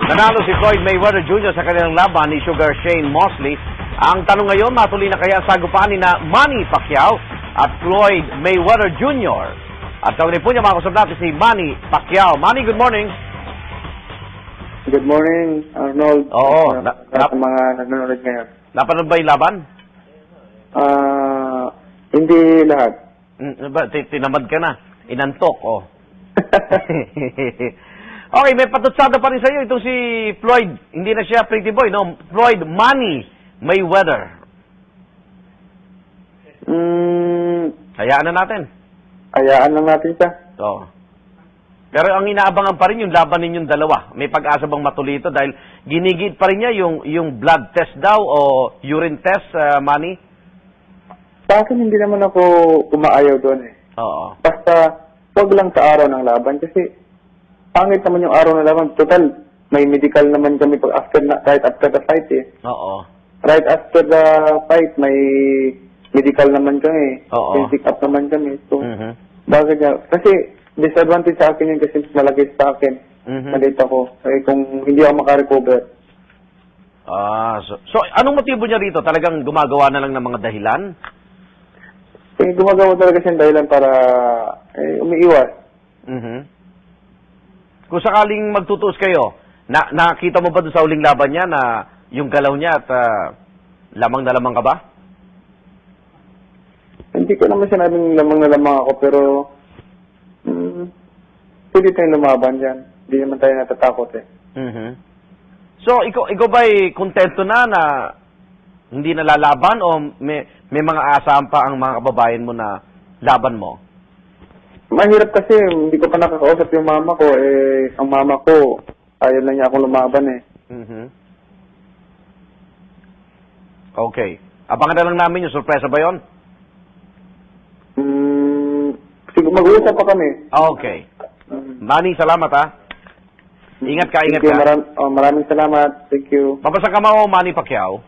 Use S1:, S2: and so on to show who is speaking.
S1: Nanalo si Floyd Mayweather Jr. sa kanilang laban ni Sugar Shane Mosley. Ang tanong ngayon, matuloy na kaya ang sagupaan ni na Manny Pacquiao at Floyd Mayweather Jr. At kami po niya makakusap natin si Manny Pacquiao. Manny, good morning.
S2: Good morning, Arnold.
S1: Oo.
S2: Sa mga nanonood ngayon.
S1: Napanood ba yung laban?
S2: Hindi lahat.
S1: Tinamad ka na. Inantok, oh. Okay, may patutsada pa rin sa iyo itong si Floyd. Hindi na siya pretty boy, no? Floyd Manny Mayweather. Hayaan na natin.
S2: Hayaan lang natin siya.
S1: Oo. Pero ang inaabangan pa rin yung laban ninyong dalawa. May pag-asa bang matuloy ito? Dahil ginigit pa rin niya yung blood test daw o urine test, Manny?
S2: Sa akin, hindi naman ako umaayaw doon eh.
S1: Oo.
S2: Basta, wag lang sa araw ng laban kasi pangit naman yung araw ng laban. Total, may medical naman kami right after the fight eh.
S1: Oo.
S2: Right after the fight, may medical naman kami.
S1: Oo.
S2: Pick up naman kami. So, bakit nga? Kasi, disadvantage sa akin yun kasi malaki sa akin. Maliit ako. Eh, kung hindi ako makarecover.
S1: So, anong motibo niya rito? Talagang gumagawa na lang ng mga dahilan?
S2: Eh, gumagawa talaga siyang dahilan para umiiwas.
S1: Kung sakaling magtutuos kayo, nakita mo ba doon sa uling laban niya na yung galaw niya at lamang na lamang ka ba?
S2: Hindi ko naman sinabing lamang na lamang ako, pero pwede tayong lumaban dyan. Hindi naman tayo natatakot eh.
S1: So, ikaw ba'y kontento na hindi na lalaban o may mga asahan pa ang mga kababayan mo na laban mo?
S2: Mahirap kasi, hindi ko pa nakakausap yung mama ko. Eh, ang mama ko, ayaw lang niya akong lumaban eh.
S1: Okay. Abangan na lang namin yung sorpresa ba yun?
S2: Mag-uusap pa kami.
S1: Okay. Manny, salamat ha. Ingat ka, ingat ka.
S2: Maraming salamat. Thank you.
S1: Papasa ka mo, Manny Pacquiao.